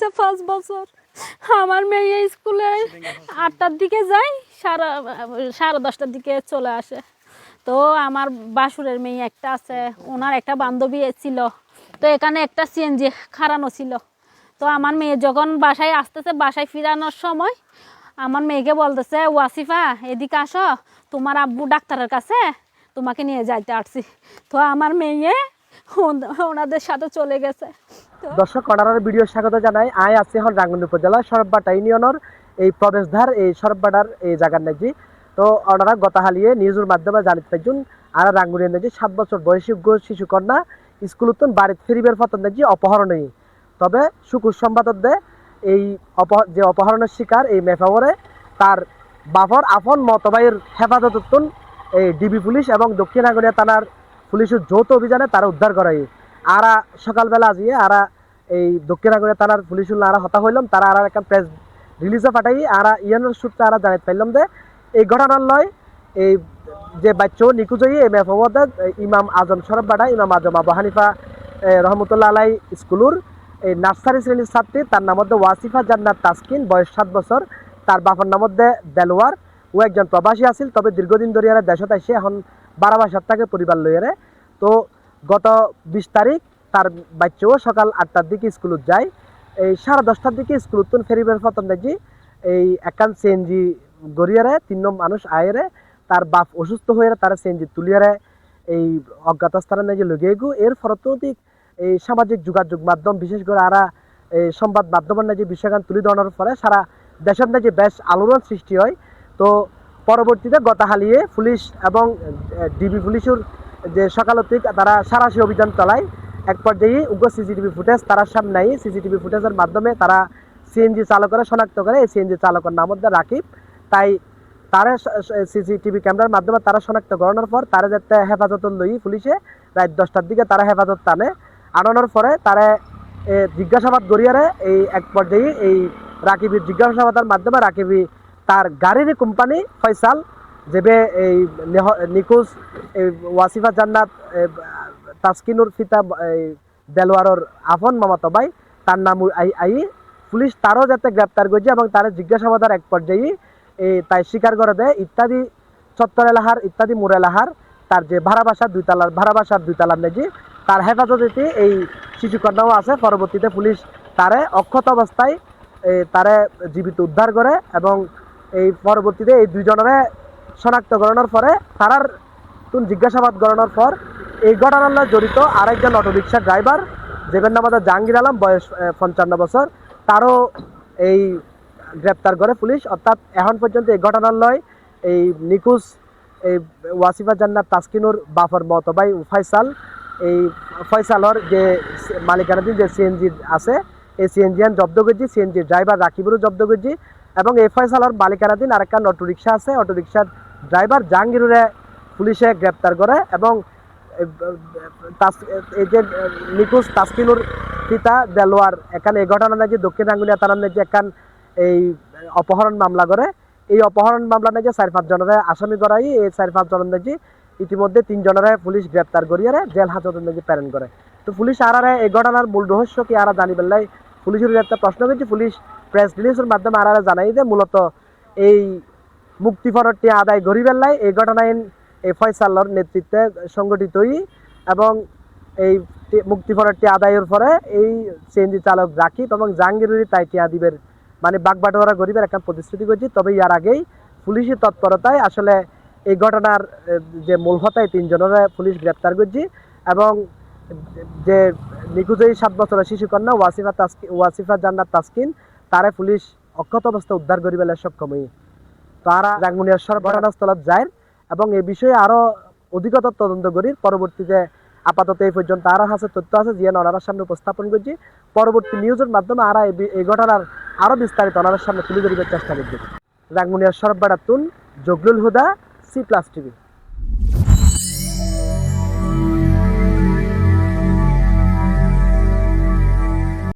হয়েছে 5 বছর। আমার মেয়ে স্কুলে 8টার দিকে যায়, 10:30টার দিকে চলে আসে। তো আমার বাসুরের মেয়ে একটা আছে, ওনার একটা বান্ধবী ছিল, তো এখানে একটা সিএনজি খাড়ানো ছিল। তো আমার মেয়ে যখন বাসায় আসতেছে, বাসায় ফিরানোর সময় আমার মেয়েকে বলতেছে, ওয়াসিফা এদিকে আসো, তোমার আব্বু ডাক্তারের কাছে, তোমাকে নিয়ে যাইতে আসছি। তো আমার মেয়ে ওনাদের সাথে চলে গেছে। দর্শক অনারার ভিডিও স্বাগত জানাই। আয় আছে এখন রাঙ্গুনি উপজেলা সরববাটা ইউনিয়নের এই প্রবেশদ্বার এই সরববাটার এই জায়গার নাকি। তো ওনারা গতহালিয়ে নিউজের মাধ্যমে জানিতে পাইছুন আর রাঙ্গুনি নাকি 7 বছর বয়সী শিশু কন্যা স্কুল উত্তন বাড়িতে ফিরিবের ফতন নাকি অপহরণই। তবে শুকুর সংবাদে এই যে অপহরণের শিকার এই মেফাওয়ারে তার বাফর আফন মতবাইয়ের হেফাজত উত্তন এই ডিবি পুলিশ এবং দক্ষিণ আঙ্গুনিয়া থানার পুলিশের যৌথ অভিযানে তারা উদ্ধার করাই। আরা সকালবেলা আজিয়ে আরা এই দক্ষিণ আঙ্গুনিয়া থানার পুলিশ আরা হতা হইলাম, তারা আর একটা প্রেস রিলিজে পাঠাই আরা ইয়ানোর সূত্রে আরা জানাতে পাইলাম যে এই ঘটনার লয় এই যে বাচ্চা নিখোঁজ হয়ে এই মেফাওয়াদ ইমাম আজম সরববাটা ইমাম আজম আবু হানিফা রহমতুল্লাহ আলাই স্কুলের এই নার্সারি শ্রেণীর ছাত্রী, তার নাম মধ্যে ওয়াসিফা জান্নাত তাসকিন, বয়স 7 বছর। তার বাবার নাম মধ্যে দেলোয়ার, ও একজন প্রবাসী আছিল, তবে দীর্ঘদিন ধরে দেশত আসে এখন 12 বছর থাকে পরিবার লইয়ারে। তো গত 20 তারিখ তার বাচ্চাও সকাল 8টার দিকে স্কুলত যায়। এই 10:30টার দিকে স্কুলত ফেরিবের ফতন দেখি এই একান সিএনজি গড়িয়ারে 3 মানুষ আয়েরে তার বাপ অসুস্থ হয়ে তারা সিএনজি তুলিয়ারে এই অজ্ঞাত স্থানে নাকি লগে গু। এর ফলশ্রুতিক এই সামাজিক যোগাযোগ মাধ্যম বিশেষ করে আরা এই সংবাদ মাধ্যমের নাকি বিষয়গান তুলে ধরার ফলে সারা দেশের নাকি বেশ আলোড়ন সৃষ্টি হয়। তো পরবর্তীতে গতকালিয়ে পুলিশ এবং ডিবি পুলিশের যে সকালতিক তারা সারাশি অভিযান চালায়। এক পর্যায়ে উগ্র সিসিটিভি ফুটেজ তারা সামনে নাই, সিসিটিভি ফুটেজের মাধ্যমে তারা সিএনজি চালকেরা শনাক্ত করে। এই সিএনজি চালকের নাম হচ্ছে রাকিব। তাই তারা সিসিটিভি ক্যামেরার মাধ্যমে তারা শনাক্ত করানোর পর তারা যাতে হেফাজত লই পুলিশে রাত 10টার দিকে তারা হেফাজত টানে আনানোর পরে তারা জিজ্ঞাসাবাদ গড়িয়ারে এই এক পর্যায়ে এই রাকিবের জিজ্ঞাসাবাদের মাধ্যমে রাকিবি তার গাড়ির কোম্পানি ফয়সাল যেবে এই নিখোঁজ ওয়াসিফা জান্নাত তাসকিনুর ফিতা দেলোয়ারর আফন মামাতো ভাই তার নাম আই পুলিশ তারও যাতে গ্রেপ্তার করছে এবং তার জিজ্ঞাসাবাদের এক পর্যায়ে তাই স্বীকার করে দেয় ইত্যাদি চত্বর এলাহার ইত্যাদি মোড় এলাহার তার যে ভাড়া বাসার 2 তলার নেজি তার হেফাজতে এই শিশুকন্যাও আছে। পরবর্তীতে পুলিশ তারে অক্ষত অবস্থায় তারে জীবিত উদ্ধার করে এবং এই পরবর্তীতে এই 2 জনের শনাক্ত করানোর পরে তারার জিজ্ঞাসাবাদ করানোর পর এই ঘটনার জড়িত আরেকজন অটোরিকশা ড্রাইভার যেটার নাম জাহাঙ্গীর আলম, বয়স 55 বছর, তারও এই গ্রেপ্তার করে পুলিশ। অর্থাৎ এখন পর্যন্ত এই ঘটনার লয় এই নিখোঁজ এই ওয়াসিফা জান্নাত তাসকিনুর বাফর মতবাই ফয়সাল, এই ফয়সালর যে মালিকানাধীন যে সিএনজি আছে এই সিএনজি জব্দ করছি, সিএনজি ড্রাইভার রাকিবুরও জব্দ করছি এবং এই ফয়সালর মালিকানাধীন আরেকটা অটোরিকশা আছে, অটোরিকশার ড্রাইভার জাহাঙ্গীরে পুলিশে গ্রেপ্তার করে এবং এই যে নিখোঁজ তাসকিনুর পিতা দেলোয়ার এখানে এই ঘটনা নাকি দক্ষিণ আঙ্গুলিয়া থানার নাকি এখান এই অপহরণ মামলা করে। এই অপহরণ মামলা নাকি 4-5 জনের আসামি করাই। এই 4-5 জনের নাকি ইতিমধ্যে 3 জনের পুলিশ গ্রেপ্তার করিয়ে জেল হাজতের নাকি প্রেরণ করে। তো পুলিশ আরারে এই ঘটনার মূল রহস্য কি আরা জানি বেলাই পুলিশের একটা প্রশ্ন করছি। পুলিশ প্রেস রিলিজের মাধ্যমে আরারে জানাই যে মূলত এই মুক্তিপণটি আদায় করি বেলাই এই ঘটনায় এই ফয়সালর নেতৃত্বে সংগঠিত এবং এই মুক্তিপণটি আদায়ের পরে এই সিএনজি চালক রাকিব এবং জাহাঙ্গীরের তাই টিয়া দিবের মানে বাগবাটোয়ারা গরিবের একটা প্রতিশ্রুতি করছি। তবে ইয়ার আগেই পুলিশের তৎপরতায় আসলে এই ঘটনার যে মূল হতায় 3 জনের পুলিশ গ্রেপ্তার করছি এবং যে নিখোঁজ 7 বছরের শিশুকন্যা ওয়াসিফা জান্নাত তাসকিন তারে পুলিশ অক্ষত অবস্থা উদ্ধার করি বেলা সক্ষম হই। তারা রাঙ্গুনিয়ার ঘটনাস্থলত যায় এবং এই বিষয়ে আরও অধিকতর তদন্ত করি। পরবর্তীতে আপাতত এই পর্যন্ত আরও হাসে তথ্য আছে জিয়ান ওনার সামনে উপস্থাপন করছি। পরবর্তী নিউজের মাধ্যমে আরা এই ঘটনার আরও বিস্তারিত ওনার সামনে তুলে ধরিবার চেষ্টা করছি। রাঙ্গুনিয়ার সরববাটাতুন জগলুল হুদা, C+ TV।